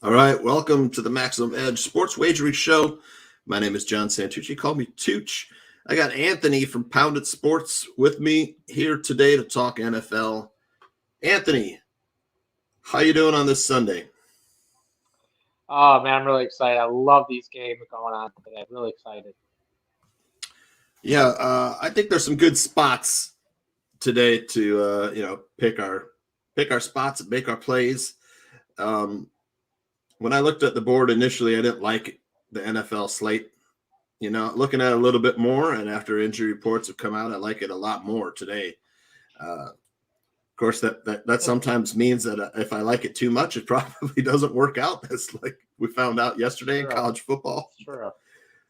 All right, welcome to the Maximum Edge Sports Wagering Show. My name is John Santucci. Call me Tooch. I got Anthony from Pounded Sports with me here today to talk NFL. Anthony, how you doing on this Sunday? Oh man, I'm really excited. I love these games going on today. Really excited. Yeah, I think there's some good spots today to pick our spots and make our plays. Um, when I looked at the board initially, I didn't like the NFL slate. Looking at it a little bit more, and after injury reports have come out, I like it a lot more today. Of course, that sometimes means that if I like it too much, it probably doesn't work out. That's like we found out yesterday in True. college football. It's true.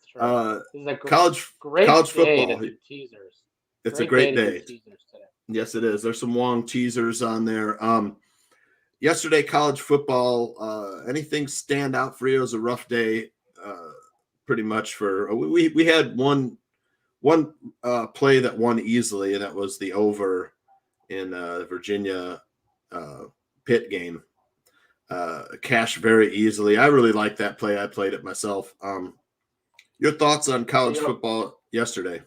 It's true. Uh, This is a college great college day to football. do teasers. It's a Great day great to do day. teasers today. Yes, it is. There's some long teasers on there. Yesterday, college football. Anything stand out for you? It was a rough day. Pretty much for we had one play that won easily, and that was the over in Virginia Pitt game. Cash very easily. I really like that play. I played it myself. Your thoughts on college football yesterday?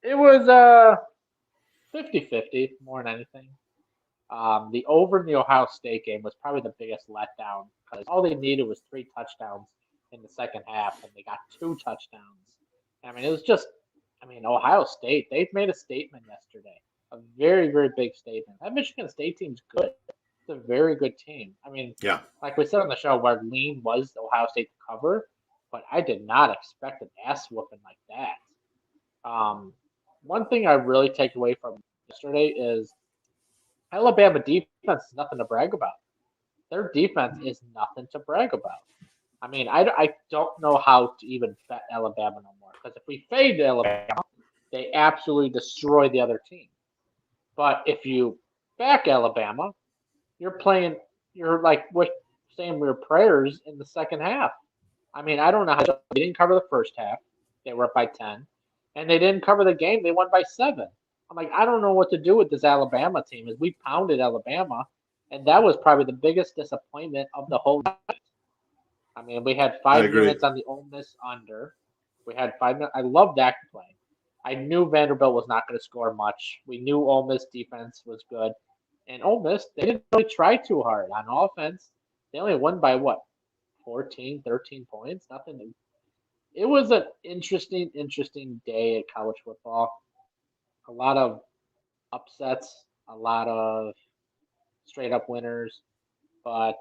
It was 50-50 more than anything. The over in the Ohio State game was probably the biggest letdown because all they needed was 3 touchdowns in the second half, and they got 2 touchdowns. I mean, it was just, Ohio State, they've made a statement yesterday, a very, very big statement. That Michigan State team's good. It's a very good team. I mean, Yeah, like we said on the show, where lean was the Ohio State to cover, but I did not expect an ass whooping like that. One thing I really take away from yesterday is Alabama defense is nothing to brag about. Their defense is nothing to brag about. I don't know how to even bet Alabama no more because if we fade Alabama, they absolutely destroy the other team. But if you back Alabama, you're like we're saying we're prayers in the second half. I don't know how they didn't cover the first half. They were up by 10, and they didn't cover the game. They won by 7. I'm like, I don't know what to do with this Alabama team. As we pounded Alabama, and that was probably the biggest disappointment of the whole night. We had I five agree. units on the Ole Miss under. We had 5 minutes. I love that play. I knew Vanderbilt was not going to score much. We knew Ole Miss defense was good. And Ole Miss, they didn't really try too hard on offense. They only won by what? 14, 13 points? Nothing. It was an interesting day at college football. A lot of upsets, a lot of straight up winners. But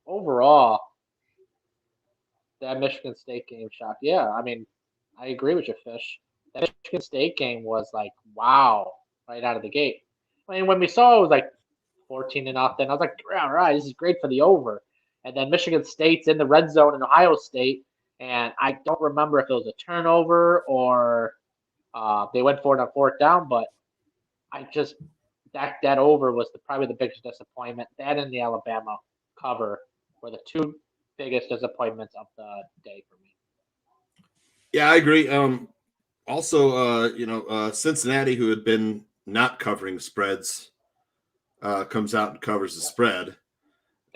overall, that Michigan State game shocked. Yeah, I agree with you, Fish. That Michigan State game was like, wow, right out of the gate. When we saw it was like 14 and nothing, I was like, all right, this is great for the over. And then Michigan State's in the red zone in Ohio State, and I don't remember if it was a turnover or they went for it on fourth down, but I just that over was probably the biggest disappointment. That and the Alabama cover were the two biggest disappointments of the day for me. Yeah, I agree. Also, Cincinnati, who had been not covering spreads, comes out and covers the Yep. spread,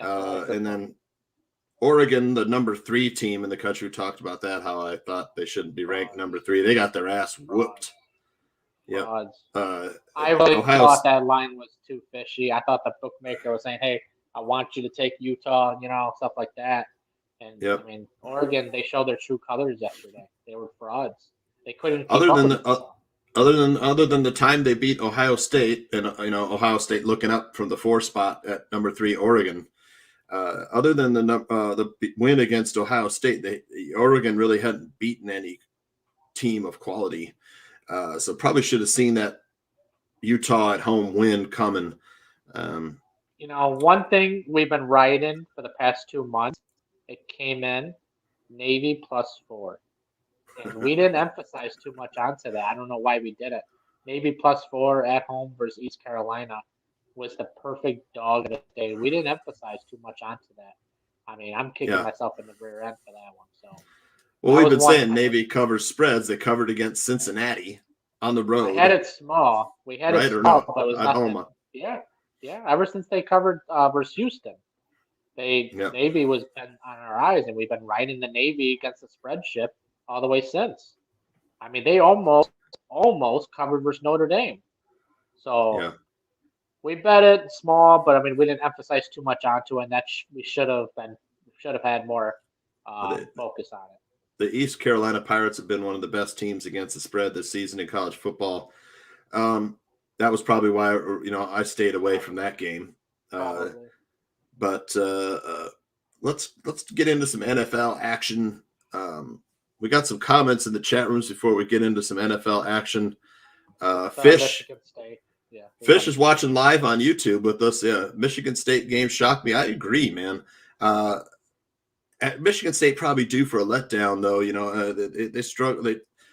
Right. and then Oregon, the number 3 team in the country, talked about that. How I thought they shouldn't be ranked Frauds. number 3. They got their ass Frauds. whooped. Yep. Frauds. Uh, I really Ohio. thought that line was too fishy. I thought the bookmaker was saying, "Hey, I want you to take Utah," stuff like that. And Yep. Oregon, they showed their true colors yesterday. They were frauds. They couldn't keep Other up than with the Utah. other than the time they beat Ohio State, and Ohio State looking up from the 4 spot at number 3 Oregon. Other than the win against Ohio State, Oregon really hadn't beaten any team of quality. So probably should have seen that Utah at home win coming. Um, One thing we've been riding for the past 2 months, it came in Navy +4. And we didn't emphasize too much onto that. I don't know why we did it. Navy +4 at home versus East Carolina was the perfect dog of the day. We didn't emphasize too much onto that. I'm kicking yeah. myself in the rear end for that one. So Well, that we've was been one. saying Navy covers spreads. They covered against Cincinnati on the I had road, it small. We had it right or small, no? but it was At home. nothing. Yeah, yeah. Ever since they covered versus Houston, Yeah. Navy was been on our eyes, and we've been riding the Navy against the spread ship all the way since. I mean, they almost covered versus Notre Dame. So Yeah. we bet it small, but I mean, we didn't emphasize too much onto it. And we should have had more The, focus on it. the East Carolina Pirates have been one of the best teams against the spread this season in college football. That was probably why I stayed away from that game. Probably. But let's get into some NFL action. We got some comments in the chat rooms before we get into some NFL action. Fish Michigan State. Yeah. Fish is watching live on YouTube with us. Yeah, Michigan State game shocked me. I agree, man. At Michigan State probably due for a letdown, though. They struggled.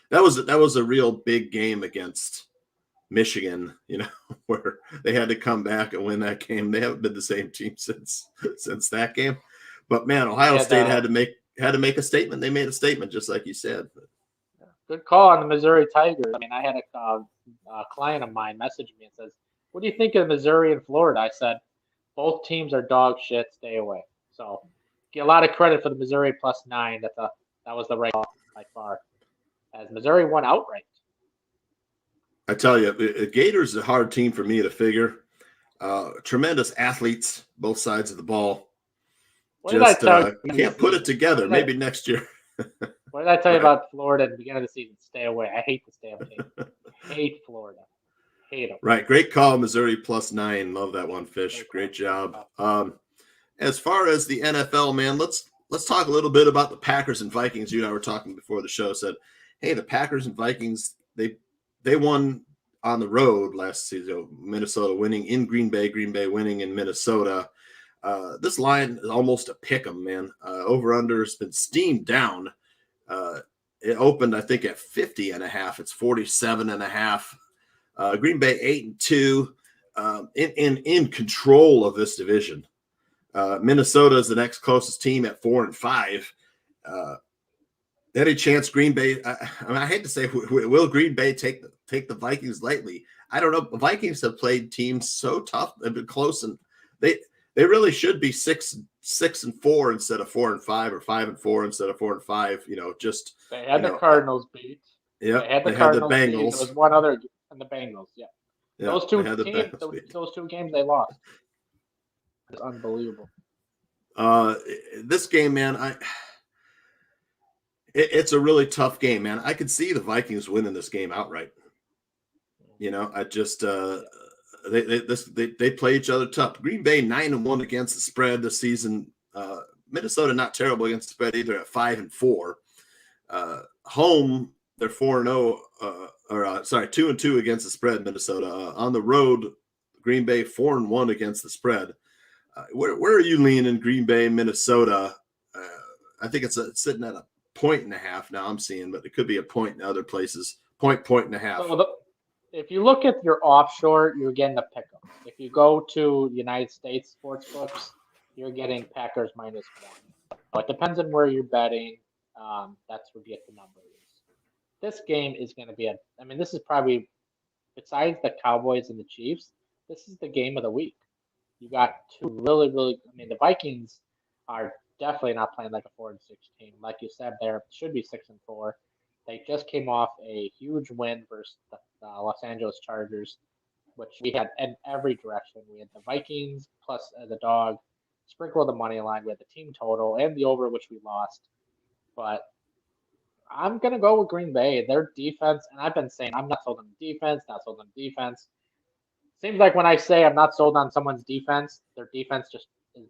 That was a real big game against Michigan, where they had to come back and win that game. They haven't been the same team since that game. But man, Ohio State had to make a statement. They made a statement, just like you said. Good call on the Missouri Tigers. I mean, I had a client of mine message me and says, "What do you think of Missouri and Florida?" I said, "Both teams are dog shit. Stay away." So, get a lot of credit for the Missouri +9. That was the right call by far, as Missouri won outright. I tell you, Gators is a hard team for me to figure. Tremendous athletes, both sides of the ball. Just can't put it together. Maybe next year. What did I tell you about Florida at the beginning of the season? Stay away. I hate this damn team. Hate Florida. Hate them. Right. Great call, Missouri +9. Love that one, Fish. Great job. As far as the NFL, man, let's talk a little bit about the Packers and Vikings. You and I were talking before the show. Said, hey, the Packers and Vikings, they won on the road last season. Minnesota winning in Green Bay winning in Minnesota. This line is almost a pick 'em, man. Over-under has been steamed down. It opened, I think, at 50.5. It's 47.5. Green Bay 8-2, in control of this division. Minnesota is the next closest team at 4-5. Any chance Green Bay? I hate to say, will Green Bay take the Vikings lightly? I don't know. The Vikings have played teams so tough. They've been close, and they really should be 6-4 instead of 4-5, or 5-4 instead of 4-5. Just they had the Cardinals beat. Yeah, they had the Bengals. There was one other, and the Bengals. Yeah, those two teams. Those two games they lost. It's unbelievable. This game, man, it's a really tough game, man. I could see the Vikings winning this game outright. I just they play each other tough. Green Bay 9-1 against the spread this season. Minnesota not terrible against the spread either at 5-4. Home they're 4-0. 2-2 against the spread. Minnesota on the road. Green Bay 4-1 against the spread. Where are you leaning, Green Bay, Minnesota? I think it's sitting at 1.5 now. I'm seeing, but it could be a point in other places. Point and a half. So if you look at your offshore, you're getting a pick 'em. If you go to United States sports books, you're getting Packers -1. So it depends on where you're betting. That's where you get the numbers. This game is going to be this is probably, besides the Cowboys and the Chiefs, this is the game of the week. You got two really, really. The Vikings are definitely not playing like a 4-6 team. Like you said, they should be 6-4. They just came off a huge win versus the Los Angeles Chargers, which we had in every direction. We had the Vikings plus the dog, sprinkle the money line. We had the team total and the over, which we lost. But I'm gonna go with Green Bay. Their defense, and I've been saying I'm not sold on defense. Seems like when I say I'm not sold on someone's defense, their defense just is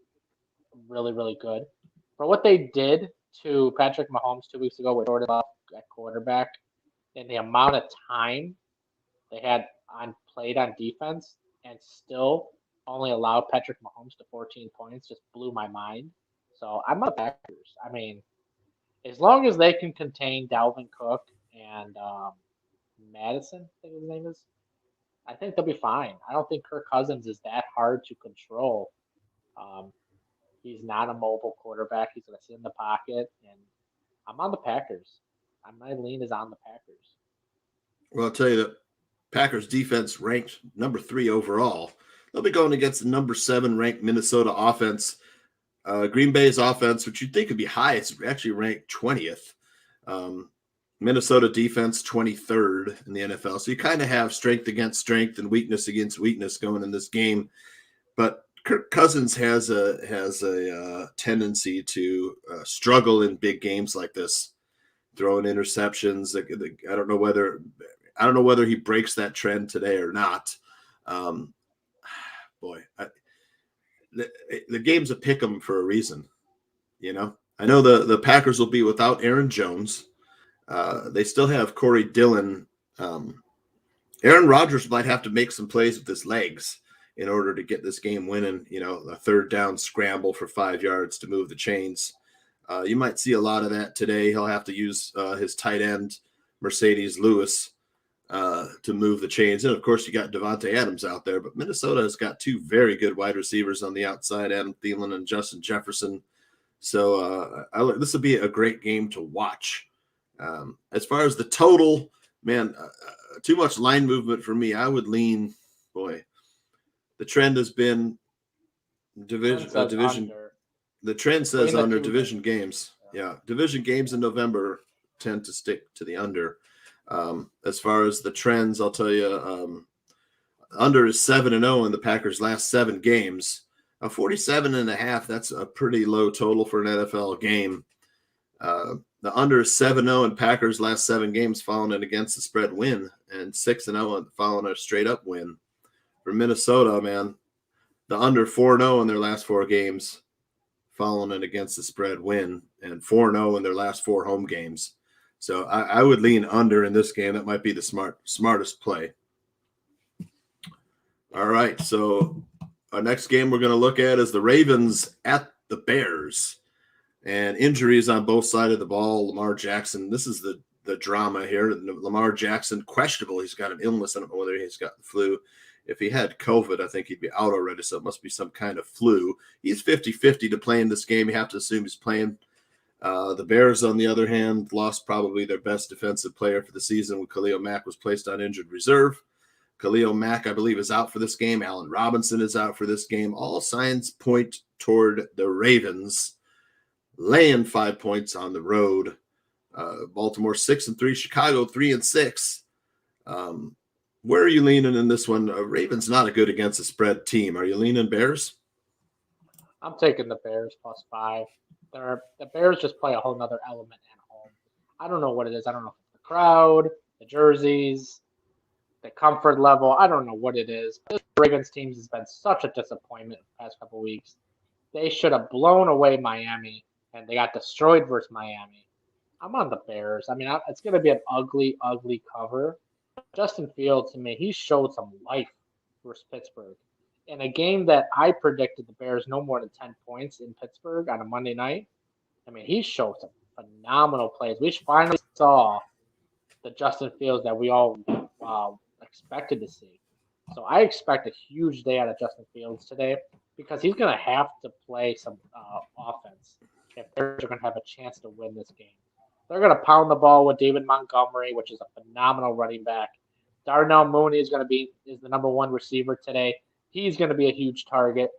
really, really good. For what they did to Patrick Mahomes 2 weeks ago with Jordan Love at quarterback, and the amount of time they had played on defense, and still only allowed Patrick Mahomes to 14 points, just blew my mind. So I'm on the Packers. As long as they can contain Dalvin Cook and Madison, I think his name is, I think they'll be fine. I don't think Kirk Cousins is that hard to control. He's not a mobile quarterback. He's going to sit in the pocket, and I'm on the Packers. My lean is on the Packers. Well, I'll tell you that Packers defense ranked number 3 overall. They'll be going against the number 7 ranked Minnesota offense. Green Bay's offense, which you'd think would be high, it's actually ranked 20th. Minnesota defense 23rd in the NFL. So you kind of have strength against strength and weakness against weakness going in this game. But Kirk Cousins has a tendency to struggle in big games like this, throwing interceptions. I don't know whether he breaks that trend today or not. The game's a pick 'em for a reason. I know the Packers will be without Aaron Jones. They still have Corey Dillon. Aaron Rodgers might have to make some plays with his legs in order to get this game winning. A third down scramble for 5 yards to move the chains. You might see a lot of that today. He'll have to use his tight end, Mercedes Lewis, to move the chains. And, of course, you got Devontae Adams out there. But Minnesota has got two very good wide receivers on the outside, Adam Thielen and Justin Jefferson. So this will be a great game to watch. As far as the total, man, too much line movement for me. I would lean, the trend has been division. The trend says under division games. Yeah, division games in November tend to stick to the under. As far as the trends, I'll tell you, under is 7-0 in the Packers' last 7 games. 47.5, that's a pretty low total for an NFL game. The under is 7-0 in Packers' last 7 games following an against the spread win, and 6-0 following a straight up win. For Minnesota, man, the under 4-0 in their last 4 games following an against the spread win, and 4-0 in their last 4 home games. So I would lean under in this game. That might be the smartest play. All right, so our next game we're going to look at is the Ravens at the Bears. And injuries on both sides of the ball. Lamar Jackson, this is the drama here. Lamar Jackson, questionable. He's got an illness. I don't know whether he's got the flu. If he had COVID, I think he'd be out already, so it must be some kind of flu. He's 50-50 to play in this game. You have to assume he's playing. The Bears, on the other hand, lost probably their best defensive player for the season when Khalil Mack was placed on injured reserve. Khalil Mack, I believe, is out for this game. Allen Robinson is out for this game. All signs point toward the Ravens laying 5 points on the road. Baltimore 6-3, Chicago 3-6. Where are you leaning in this one? Ravens not a good against the spread team. Are you leaning Bears? I'm taking the Bears +5. The Bears just play a whole nother element at home. I don't know what it is. I don't know if it's the crowd, the jerseys, the comfort level. I don't know what it is. This Ravens team has been such a disappointment the past couple of weeks. They should have blown away Miami, and they got destroyed versus Miami. I'm on the Bears. I mean, it's going to be an ugly, ugly cover. Justin Fields, to me, he showed some life versus Pittsburgh. In a game that I predicted the Bears no more than 10 points in Pittsburgh on a Monday night, I mean, he showed some phenomenal plays. We finally saw the Justin Fields that we all expected to see. So I expect a huge day out of Justin Fields today because he's going to have to play some offense if they're going to have a chance to win this game. They're going to pound the ball with David Montgomery, which is a phenomenal running back. Darnell Mooney is the number 1 receiver today. He's going to be a huge target.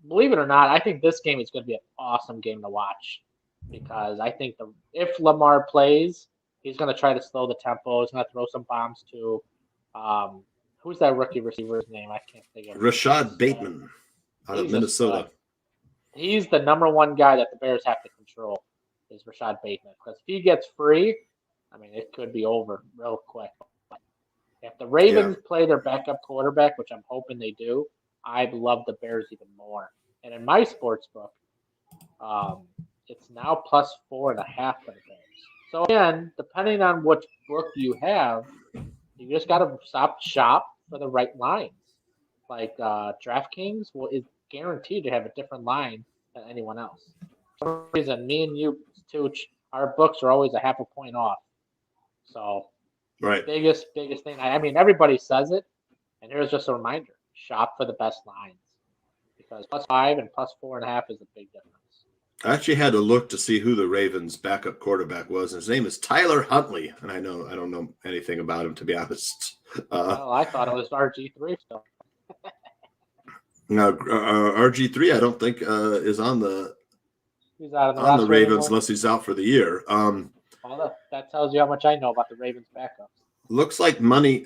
Believe it or not, I think this game is going to be an awesome game to watch because I think if Lamar plays, he's going to try to slow the tempo. He's going to throw some bombs to who's that rookie receiver's name? I can't think of it. Rashad Bateman out of Minnesota. He's the number 1 guy that the Bears have to control is Rashad Bateman because if he gets free, I mean, it could be over real quick. If the Ravens play their backup quarterback, which I'm hoping they do, I'd love the Bears even more. And in my sports book, it's now +4.5 for the Bears. So again, depending on which book you have, you just got to shop for the right lines. Like DraftKings is guaranteed to have a different line than anyone else. For some reason, me and you, Tooch, our books are always a half a point off. So, right. Biggest thing. I mean, everybody says it, and here's just a reminder: shop for the best lines because +5 and +4.5 is a big difference. I actually had to look to see who the Ravens' backup quarterback was. His name is Tyler Huntley, and I don't know anything about him, to be honest. Well, I thought it was RG3 still. Now, RG3, I don't think is He's out of the on the roster Ravens anymore. unless he's out for the year. Well, that tells you how much I know about the Ravens backups. Looks like money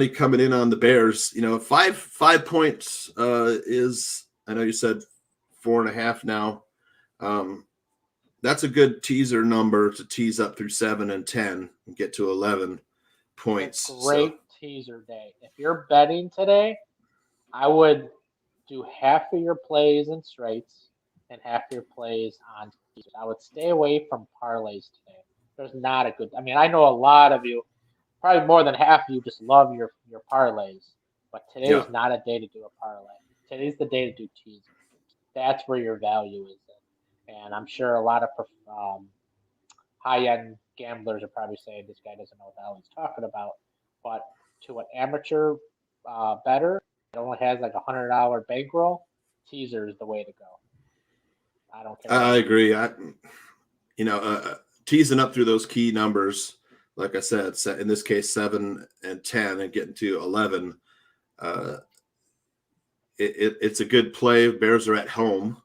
coming in on the Bears. 5 points is, I know you said 4.5 now. That's a good teaser number to tease up through 7 and 10 and get to 11 It's points. a So great teaser day. If you're betting today, I would do half of your plays in straights and half your plays on teasers. I would stay away from parlays today. There's not a good. I mean, I know a lot of you, probably more than half of you, just love your parlays. But today yeah, is not a day to do a parlay. Today's the day to do teasers. That's where your value is in. And I'm sure a lot of high end gamblers are probably saying this guy doesn't know what the hell he's talking about. But to an amateur better that only has like $100 bankroll, teaser is the way to go. I don't care what I anybody agree. says. Teasing up through those key numbers, like I said, in this case 7 and 10, and getting to 11. It's a good play. Bears are at home.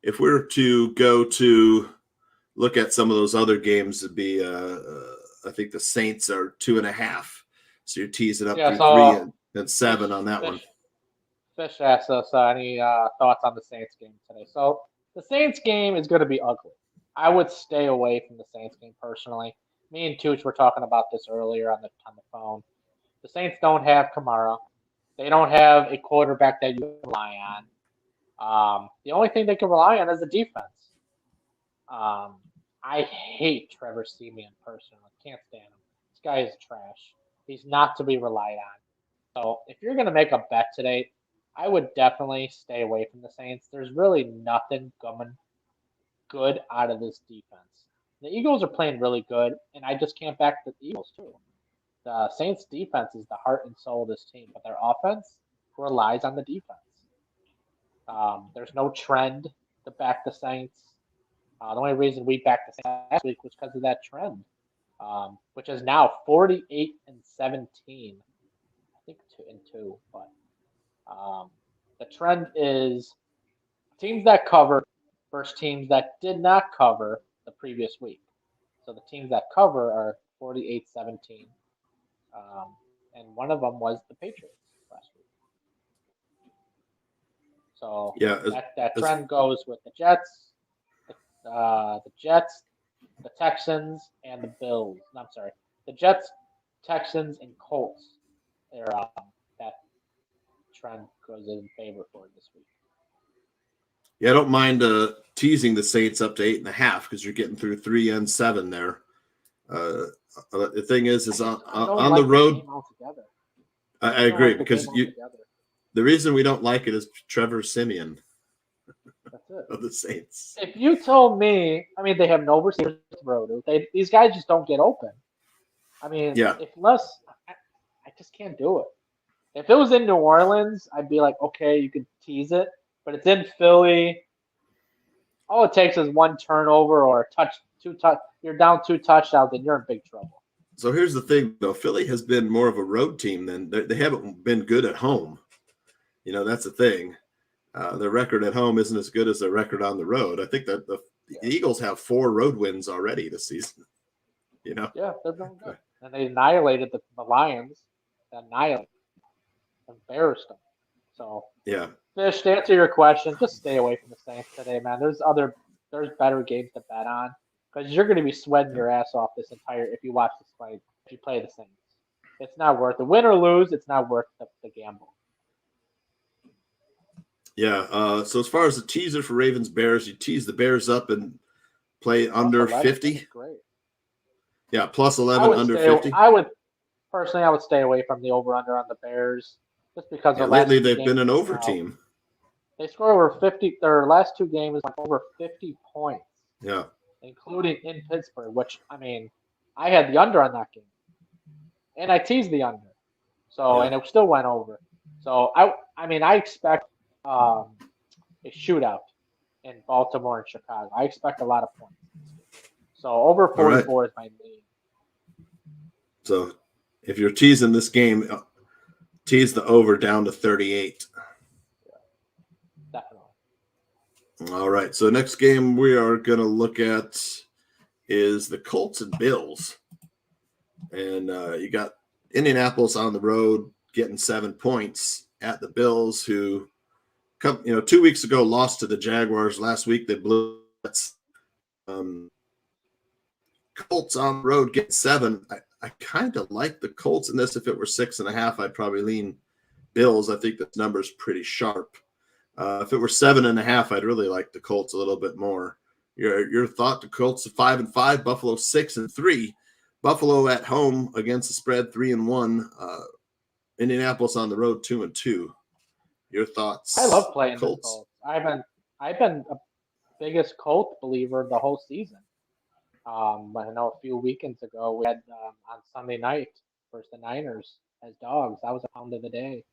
If we were to go to look at some of those other games, it'd be I think the Saints are 2.5. So you're teasing up Yeah, through 3 so and Fish 7 on that one. Fish Fish asked us any thoughts on the Saints game today. So the Saints game is going to be ugly. I would stay away from the Saints game personally. Me and Tooch were talking about this earlier on the phone. The Saints don't have Kamara. They don't have a quarterback that you can rely on. The only thing they can rely on is the defense. Um, I hate Trevor Siemian personally. Can't stand him. This guy is trash. He's not to be relied on. So if you're going to make a bet today, I would definitely stay away from the Saints. There's really nothing coming good out of this defense. The Eagles are playing really good, and I just can't back the Eagles too. The Saints defense is the heart and soul of this team, but their offense relies on the defense. There's no trend to back the Saints. The only reason we backed the Saints last week was because of that trend, which is now 48-17. I think 2-2, but the trend is teams that cover versus teams that did not cover the previous week. So the teams that cover are 48-17, and one of them was the Patriots last week. So Yeah, that as trend goes with the Jets, the Jets, the Texans, and the Bills. No, I'm sorry, the Jets, Texans, and Colts. They're that trend goes in favor for this week. Yeah, I don't mind teasing the Saints up to 8.5 because you're getting through 3 and 7 there. The thing is I don't on the like the road. game altogether. I I don't agree like the because game altogether. the reason we don't like it is Trevor Siemian That's it. of the Saints. If you told me, I mean, they have no receivers to throw to. These guys just don't get open. I mean, Yeah, if less, I just can't do it. If it was in New Orleans, I'd be like, okay, you could tease it. But it's in Philly. All it takes is one turnover or a touch, two touch. You're down 2 touchdowns, and you're in big trouble. so here's the thing, though. Philly has been more of a road team than they haven't been good at home. That's the thing. Their record at home isn't as good as their record on the road. I think that the Yeah, Eagles have 4 road wins already this season. yeah, they're doing good. And they annihilated the Lions. Annihilated, embarrassed them. So Yeah. Fish, to answer your question, just stay away from the Saints today, man. There's better games to bet on because you're going to be sweating your ass off this entire if you watch this fight. If you play the Saints, it's not worth it. Win or lose, it's not worth the gamble. Yeah. So as far as the teaser for Ravens Bears, you tease the Bears up and play Plus under 11, that 50. is great. Yeah, plus I 11 would under stay. 50. I would personally, I would stay away from the over under on the Bears just because Yeah, the last lately two they've been games an have over come out. team. They scored over 50. Their last two games went over 50 points, Yeah. including in Pittsburgh. Which I mean, I had the under on that game, and I teased the under. So Yeah. and it still went over. So I mean I expect a shootout in Baltimore and Chicago. I expect a lot of points. So over All right. 44 is my lead. So if you're teasing this game, tease the over down to 38. Definitely. All right. So next game we are going to look at is the Colts and Bills. And you got Indianapolis on the road getting 7 points at the Bills, who 2 weeks ago lost to the Jaguars. Last week they blew it. Colts on the road get 7. I kind of like the Colts in this. If it were 6.5, I'd probably lean Bills. I think this number is pretty sharp. If it were 7.5, I'd really like the Colts a little bit more. Your thought: the Colts 5-5, Buffalo 6-3, Buffalo at home against the spread 3-1, Indianapolis on the road 2-2. Your thoughts? I love playing the Colts. Colts. I've been a biggest Colt believer the whole season. I know a few weekends ago we had on Sunday night versus the Niners as dogs. That was a pound of the day.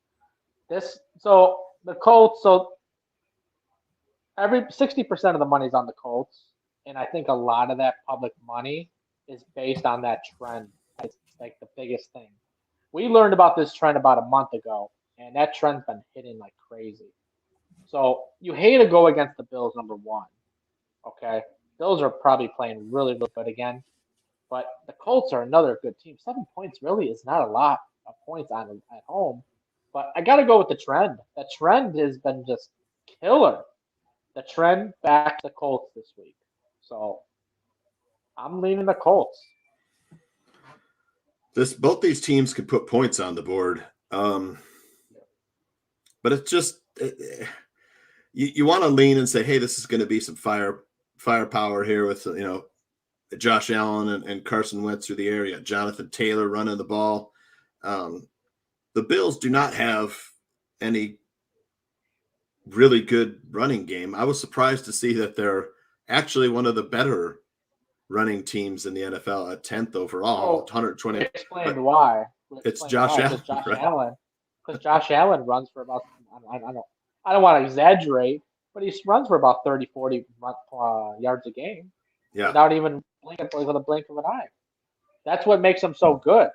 So the Colts. So every 60% of the money's on the Colts, and I think a lot of that public money is based on that trend. It's like the biggest thing. We learned about this trend about a month ago, and that trend's been hitting like crazy. So you hate to go against the Bills, number one. Okay, Bills are probably playing really, really good again, but the Colts are another good team. 7 points really is not a lot of points on at home, but I got to go with the trend. The trend has been just killer. The trend back the Colts this week. So I'm leaning the Colts. Both these teams can put points on the board, but it's just you want to lean and say, hey, this is going to be some firepower here with Josh Allen and Carson Wentz through the air. You got Jonathan Taylor running the ball. The Bills do not have any really good running game. I was surprised to see that they're actually one of the better running teams in the NFL at 10th overall, 120. Explained why. It's Josh Allen. Because Josh Allen runs for about, I don't want to exaggerate, but he runs for about 30, 40 yards a game without even blinking with a blink of an eye. That's what makes him so good.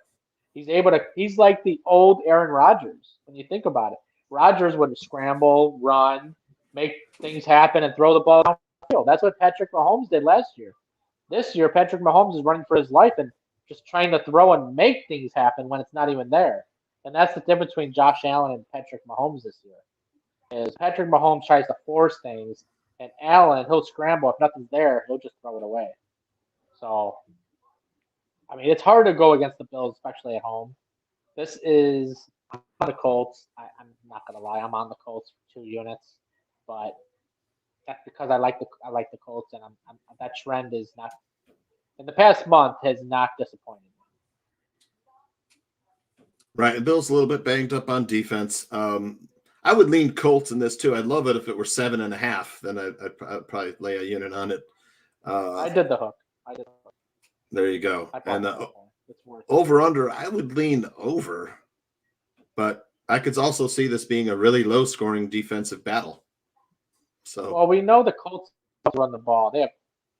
He's like the old Aaron Rodgers when you think about it. Rodgers would scramble, run, make things happen, and throw the ball downfield. That's what Patrick Mahomes did last year. This year, Patrick Mahomes is running for his life and just trying to throw and make things happen when it's not even there. And that's the difference between Josh Allen and Patrick Mahomes this year. Is Patrick Mahomes tries to force things, and Allen, he'll scramble. If nothing's there, he'll just throw it away. So, I mean, it's hard to go against the Bills, especially at home. This is on the Colts. I'm not gonna lie, I'm on the Colts for 2 units, but that's because I like the Colts, and that trend is not in the past month has not disappointed me. Right, and Bill's a little bit banged up on defense. I would lean Colts in this too. I'd love it if it were 7.5. Then I'd probably lay a unit on it. I did the hook. There you go. And it's worth over under, I would lean over, but I could also see this being a really low scoring defensive battle. So well, we know the Colts run the ball. They have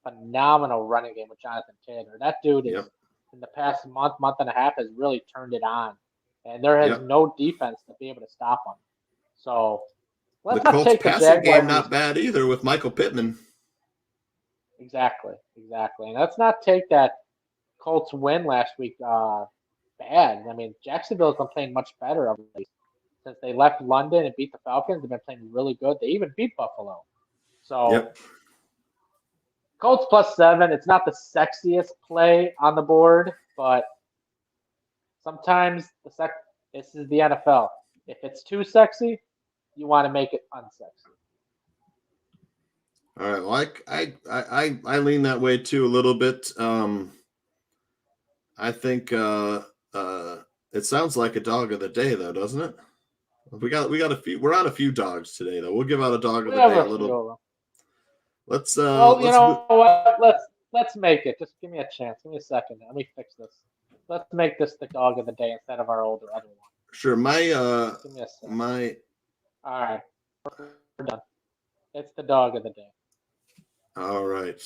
phenomenal running game with Jonathan Taylor. That dude is in the past month and a half has really turned it on, and there has no defense to be able to stop him. So let's the not Colts take the passing Jaguars. game not bad either with Michael Pittman. Exactly. And let's not take that Colts win last week bad. I mean, Jacksonville's been playing much better of late. Since they left London and beat the Falcons, they've been playing really good. They even beat Buffalo. So Colts +7. It's not the sexiest play on the board, but sometimes this is the NFL. If it's too sexy, you want to make it unsexy. All right. Well, I lean that way too a little bit. I think it sounds like a dog of the day though, doesn't it? We got a few. We're on a few dogs today though. We'll give out a dog of the day a little. Let's what? Let's make it. Just give me a chance. Give me a second. Let me fix this. Let's make this the dog of the day instead of our other one. Sure. Give me a second. All right. We're done. It's the dog of the day. All right.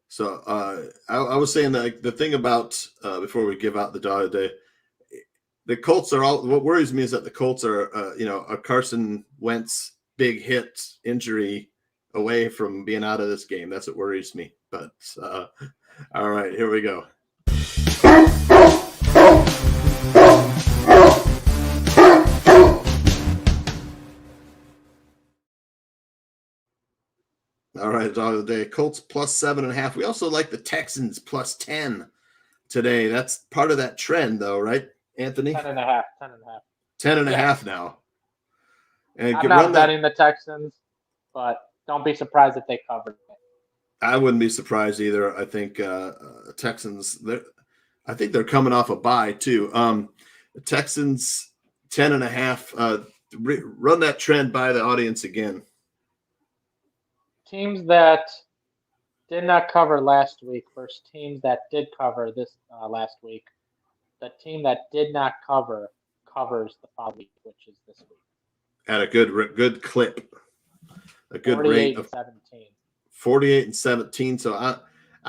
So I was saying that the thing about before we give out the dog of the day, the Colts are all. What worries me is that the Colts are, a Carson Wentz big hit injury away from being out of this game. That's what worries me. But all right, here we go. All right, dog of the day. Colts plus 7.5. We also like the Texans plus 10 today. That's part of that trend, though, right, Anthony? 10.5. 10.5. 10.5 now. And I'm not betting the Texans, but don't be surprised if they cover. I wouldn't be surprised either. I think Texans. I think they're coming off a bye too. The Texans 10.5. Run that trend by the audience again. Teams that did not cover last week versus teams that did cover this last week. The team that did not cover covers the following week, which is this week. At a good clip, a good rate of 17. 48-17. So I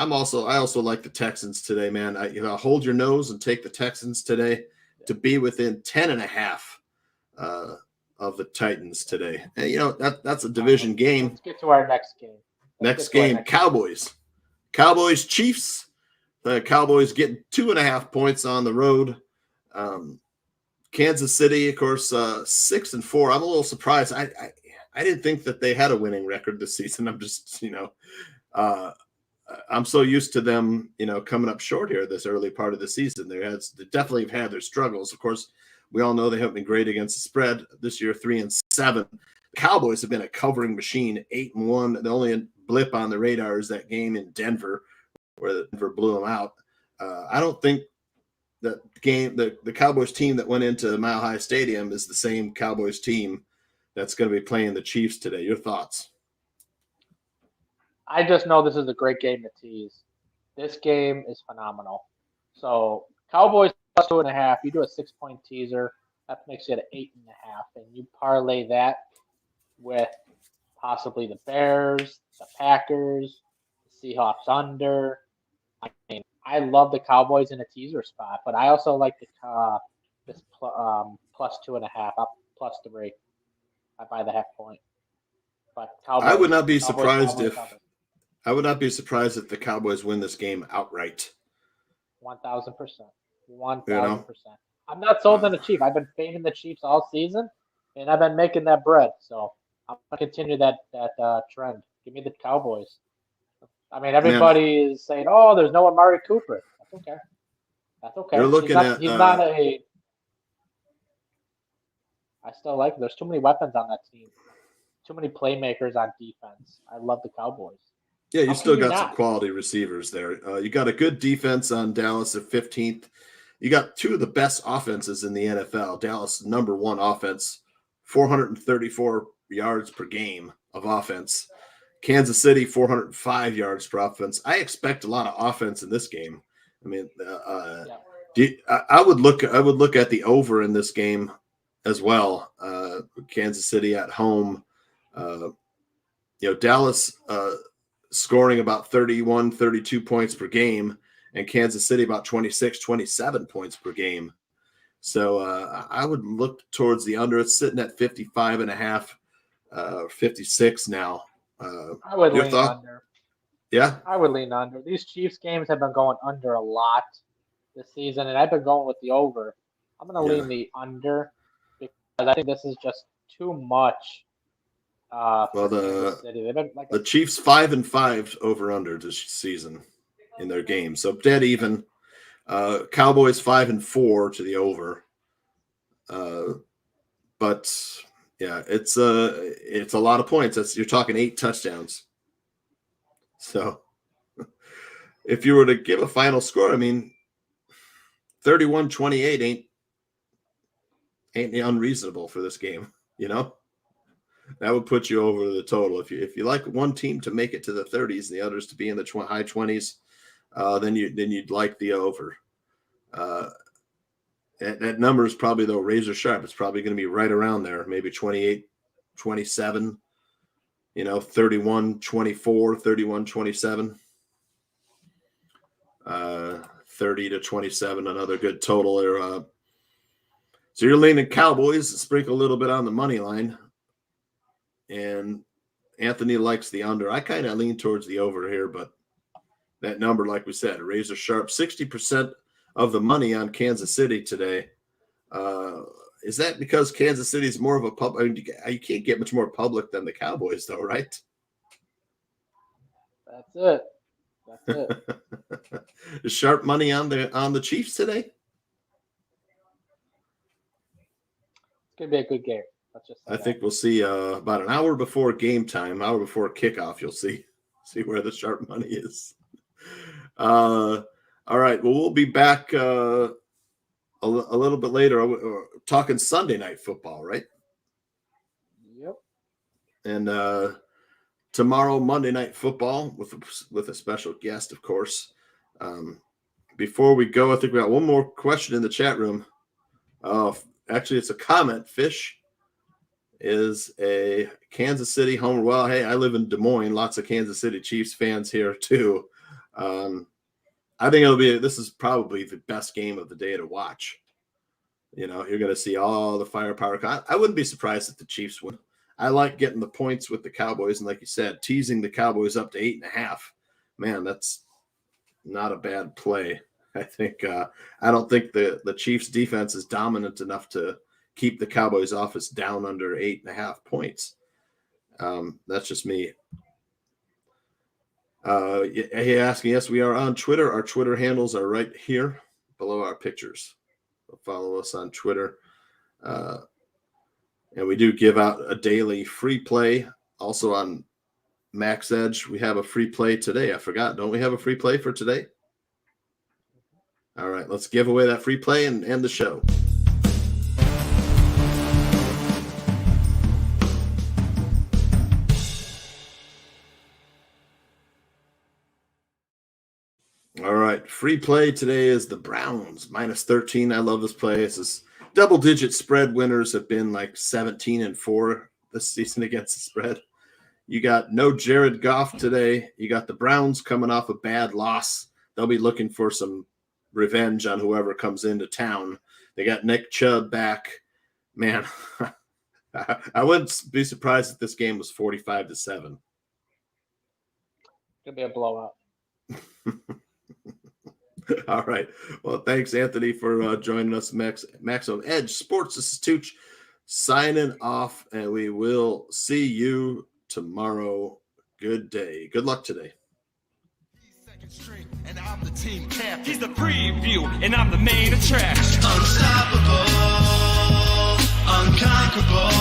also like the Texans today, man. Hold your nose and take the Texans today to be within 10.5 of the Titans today. And that's a division game. Let's get to our next game. Next game, Cowboys. Cowboys, Chiefs. The Cowboys getting 2.5 points on the road. Kansas City, of course, 6-4. I'm a little surprised. I didn't think that they had a winning record this season. I'm just, I'm so used to them, coming up short here this early part of the season. They definitely have had their struggles. Of course, we all know they haven't been great against the spread this year. 3-7. The Cowboys have been a covering machine. 8-1. The only blip on the radar is that game in Denver, where Denver blew them out. I don't think that game, the Cowboys team that went into Mile High Stadium is the same Cowboys team that's going to be playing the Chiefs today. Your thoughts? I just know this is a great game to tease. This game is phenomenal. So Cowboys plus 2.5. You do a 6-point teaser. That makes you at 8.5, and you parlay that with possibly the Bears, the Packers, the Seahawks under. I mean, I love the Cowboys in a teaser spot, but I also like this plus 2.5 up plus 3. I buy the half point. But Cowboys, I would not be surprised Cowboys. if the Cowboys win this game outright. 1,000%. 1,000%. I'm not sold on the Chiefs. I've been fading the Chiefs all season, and I've been making that bread. So I'm gonna continue that trend. Give me the Cowboys. I mean, everybody is saying, "Oh, there's no Amari Cooper." That's okay. That's okay. You're looking he's not a. I still like him. There's too many weapons on that team. Too many playmakers on defense. I love the Cowboys. Yeah, you still got some quality receivers there. You got a good defense on Dallas at 15th. You got two of the best offenses in the NFL. Dallas, number one offense, 434 yards per game of offense. Kansas City, 405 yards per offense. I expect a lot of offense in this game. I mean, I would look at the over in this game as well. Kansas City at home. Dallas scoring about 31, 32 points per game, and Kansas City about 26, 27 points per game. So I would look towards the under. It's sitting at 55.5, 56 now. I would lean under. Yeah? I would lean under. These Chiefs games have been going under a lot this season, and I've been going with the over. I'm going to lean the under because I think this is just too much. The Chiefs 5-5 over under this season in their games, so dead even. Cowboys 5-4 to the over, but yeah, it's a lot of points. You're talking 8 touchdowns. So if you were to give a final score, I mean, 31-28 ain't unreasonable for this game, That would put you over the total. If you like one team to make it to the 30s and the others to be in the high 20s, then you'd like the over. That number is probably, though, razor sharp. It's probably going to be right around there, maybe 28, 27, 31, 24, 31, 27, 30 to 27, another good total there. So you're leaning Cowboys, sprinkle a little bit on the money line. And Anthony likes the under. I kind of lean towards the over here, but that number, like we said, razor sharp, 60% of the money on Kansas City today. Is that because Kansas City is more of a public? I mean, you can't get much more public than the Cowboys, though, right? That's it. That's it. Is sharp money on the Chiefs today? It's gonna be a good game. I think we'll see about an hour before game time, hour before kickoff. You'll see where the sharp money is. All right. Well, we'll be back a little bit later talking Sunday night football, right? Yep. And tomorrow, Monday night football with a special guest, of course. Before we go, I think we got one more question in the chat room. Actually, it's a comment. Fish is a Kansas City homer. Well, hey, I live in Des Moines. Lots of Kansas City Chiefs fans here too. I think this is probably the best game of the day to watch. You know, you're going to see all the firepower. I wouldn't be surprised if the Chiefs win. I like getting the points with the Cowboys. And like you said, teasing the Cowboys up to 8.5. Man, that's not a bad play. I think I don't think the Chiefs defense is dominant enough to keep the Cowboys offense down under 8.5 points. That's just me. He asking, yes, we are on Twitter. Our Twitter handles are right here below our pictures. So follow us on Twitter. And we do give out a daily free play. Also on Max Edge, we have a free play today. I forgot. Don't we have a free play for today? All right, let's give away that free play and end the show. All right, free play today is the Browns -13. I love this play. This is double-digit spread winners have been like 17-4 this season against the spread. You got no Jared Goff today. You got the Browns coming off a bad loss. They'll be looking for some revenge on whoever comes into town. They got Nick Chubb back. Man, I wouldn't be surprised if this game was 45-7. It's gonna be a blowout. All right. Well, thanks, Anthony, for joining us. Max on Edge Sports. This is Tooch signing off, and we will see you tomorrow. Good day. Good luck today. And I'm the team captain. He's the preview, and I'm the main attraction. Unstoppable, unconquerable,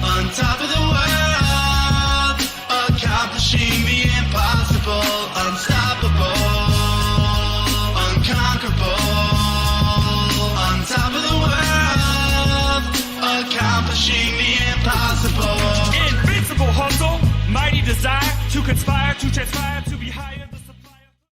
on top of the world, accomplishing the impossible. Unstoppable, unconquerable, on top of the world, accomplishing the impossible. Invincible hustle, mighty desire to conspire, to transpire, to